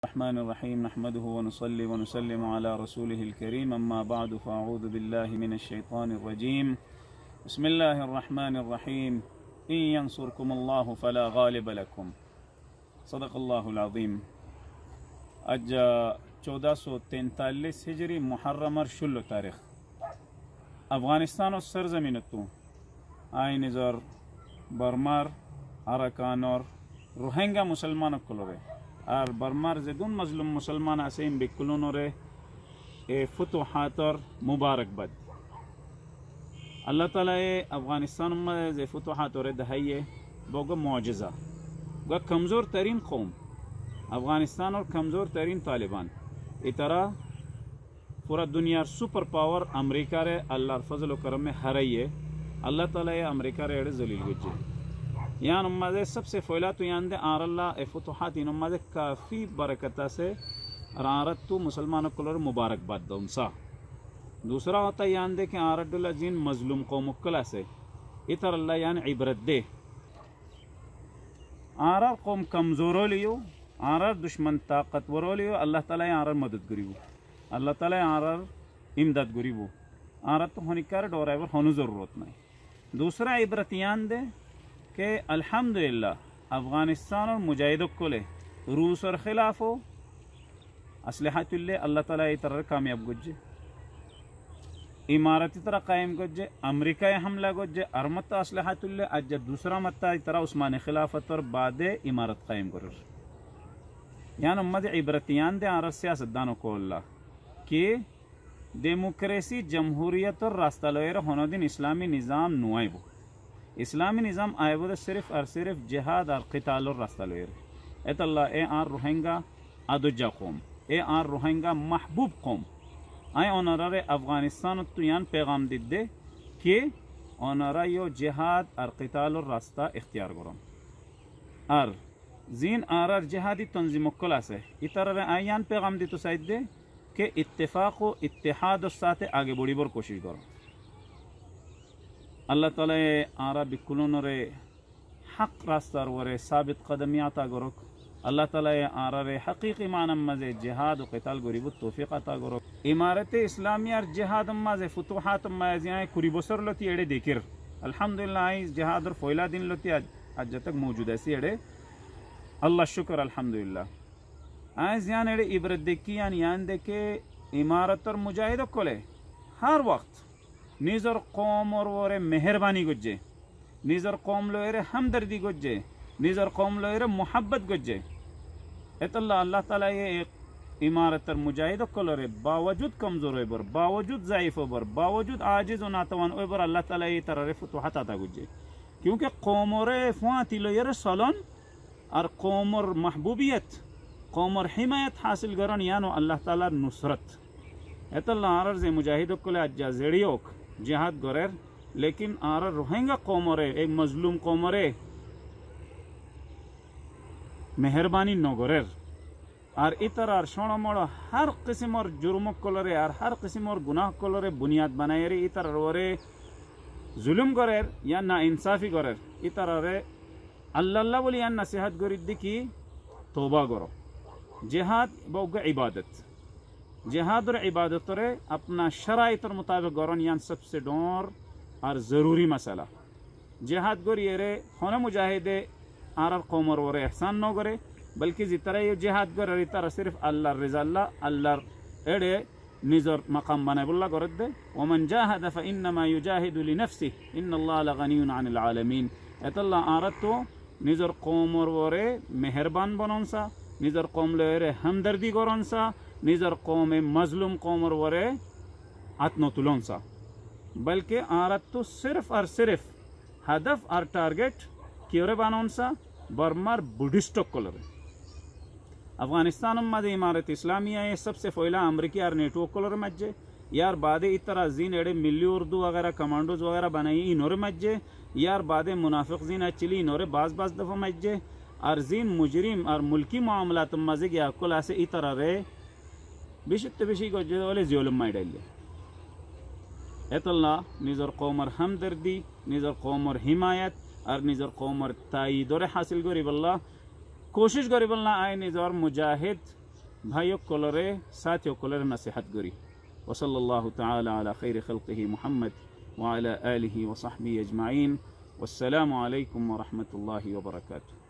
रहमानिर्रहीम नहमदुहु व नुसल्ली व नुसल्लिमु अला रसूलिहिल करीम अम्मा बअदु फ़अऊज़ु बिल्लाहि मिनश्शैतानिर्रजीम बिस्मिल्लाहिर्रहमानिर्रहीम इन यंसुरकुमुल्लाहु फला गालिब लकुम सदक़ल्लाहुल अज़ीम। आज 1443 हिजरी मुहर्रमर 16 तारीख अफगानिस्तान और सरजमीन तो आय निज़र बर्मार अरकानर रोहिंग्या मुसलमान कलोरे और बर्मार जेदुन मजलूम मुसलमान आसेम बिकुलोनोरे ए फुतुहातर मुबारकबाद अल्लाह ताला ए अफगानिस्तान में जे फुतुहातोरे दहाइए बोगा मौजज़ा गा कमज़ोर तरीन कौम अफगानिस्तान और कमज़ोर तरीन तालिबान इतरा पूरा दुनिया सुपर पावर अमेरिका रे अल्लाह फजल व करम में हराइए अल्लाह ताला ए अमेरिका रे एड़े जलील गुज्जे यान उम्मादे सबसे फैला तो यान दे आरल्ला ए फुतुहात इन उम्मादे काफ़ी बरकता से आरत तो मुसलमानों को मुबारकबाद दो उनसा। दूसरा होता यान दे कि आरदुल्ला जिन मजलूम कौम कला से इतर अल्लाह यान इबरत दे आरर कौम कमज़ोरो लियो आरर दुश्मन ताकतवरो लियो अल्लाह ताला आरर मदद करियो अल्लाह ताला आरर इमदाद करियो आरत तो होनिकार डोराइवर होनु ज़रूरत नहीं। दूसरा इबरत यान दे कि अल्हम्दुलिल्लाह अफ़गानिस्तान और मुजाहिदों को ले रूस और ख़िलाफ़ हो असलहतुल्ले अल्लाह ताला ये तरह कामयाब गुज्जे इमारती तरह कायम गुज्जे अमेरिका हमला गुज्जे अरमत असलहतुल्ले अज दूसरा मत्ता तरह उस्मान खिलाफत और बाद इमारत कायम कर यान उम्मद इबरतियान दे आर सियासतदानों को अल्लाह कि डेमोक्रेसी जमहूरियत और रास्ता लोएर होने दिन इस्लामी निज़ाम नुआइबो इस्लामी निज़ाम आयबो सिर्फ और सिर्फ जिहाद और क़िताल और रास्ता लोएर एतल्ला ए आर रोहिंगा अदुजा कौम ए आर रोहिंगा महबूब कौम आय ओनरा अफगानिस्तान तो यान पैगाम दिद्दे कि ओनरा यो जिहाद और क़िताल और रास्ता इख्तियार करो और जीन आर जिहादी तंजीम कला से इतर आयान पैगाम दी तो साइड दे कि इत्तेफाक व इत्तेहाद और साथ आगे बढ़ी बर कोशिश करो अल्लाह ताला आरा बिकुलों रे हक रास्ता वरे साबित कदमी आता करो अल्लाह ताला आरा रे हकीकी मानम मजे जिहाद व क़िताल गरीब तौफीक आता करो इमारत इस्लामी और जिहाद मजे फुतुहात मजे कुरीबसर लती एड़े देखिर अल्हम्दुलिल्लाह जिहाद और फोइला दिन लती आज तक मौजूद है सी एड़े अल्लाह शुक्र अल्हम्दुलिल्लाह आज यान एड़े इबरत देखी यान देखे इमारत और मुजाहिद कोले हर वक्त निज़र कौम और वोरे मेहरबानी गुज्जे निज़र कौम लोरे हमदर्दी गुज्जे निज़र कौम लोरे मोहब्बत गुज्जे एतल्ला अल्लाह ताला ये एक इमारत और मुजाहिद कोलरे बावजूद कमज़ोर बर बावजूद ज़ाइफ बर बावजूद आजिज़ व नातवान बर अल्लाह ताला ये तरह फुतुहात आता गुज्जे क्योंकि कौम और फ़ाती लोरे सलन और कौम और महबूबियत कौम और हिमायत हासिल करन यानो अल्लाह ताला नुसरत एतल्ला आरर जे मुजाहिद कोले अज्जा जेड़ियोक जिहाद गोरेर लेकिन आरर रोहिंगा कौमरे एक मजलूम कौमरे मेहरबानी न गोरेर और इतर और शोणो मोड़ो हर किस्म और जुर्म कोलरे और हर किस्म और गुनाह कोलरे बुनियाद बनाए रे इतर ओरे जुल्म गोरेर या ना इंसाफी गोरेर इतर ओरे अल्लाह बोली या नसीहत गोरिद्दी की तौबा करो जिहाद बहु इबादत जिहाद और इबादत रे अपना शराइत और मुताबिक गौरन यान सबसे डोर और ज़रूरी मसला जिहाद गोर ये रे होने मुजाहिदे आर कौमर और एहसान न करे बल्कि जितरा ये जिहाद गोर तरह सिर्फ अल्लाह रज़ा अल्लाह एड़े निज़र मकाम बनाए बुल्ला गोरद दे वमन जाहद फ़इन्नमा युजाहिदु लिनफ्सिहि इन्नल्लाह लग़नियुन अनिल आलमीन एतल्ला आरत तो निज़र कौमर और मेहरबान बनोंसा निज़र कौम लोरे हमदर्दी गोरनसा निज़र कौम मजलूम कौम और वरे आत्नो तुलोंसा बल्कि आरत तो सिर्फ और सिर्फ हदफ और टारगेट क्योरे बानोंसा बर्मार बुद्धिस्ट कोलरे अफगानिस्तान मध्य इमारत इस्लामिया ये सबसे फैला अमरीकी और नेटवर्क कोलरे मज्जे यार बादे इतर जीन एड़े मिली उर्दू वगैरह कमांडोज वगैरह बनाई इनोरे मज्जे यार बादे मुनाफिक जीन चिली इनोरे बाज दफा मज्जे और जीन मुजरिम और मुल्की मामलात मजे या कुला से इतर रे बिशित बिशी को जो ज़ुल्म माइडले एतल्ला निज़र कौमर हमदर्दी निज़र कौमर हिमायत और निज़र कौमर ताईद और हासिल गरीब अल्लाह कोशिश करी बलना आए निज़ार मुजाहिद भाइयों कलरे साथियों कलरे नसीहत करी। वसल्लल्लाहु ताला अला खैर खल्क़िही मुहम्मद व अला आलिही व सहबिही अजमाइन। वस्सलामु अलैकुम व रहमतुल्लाहि व बरकातुहू।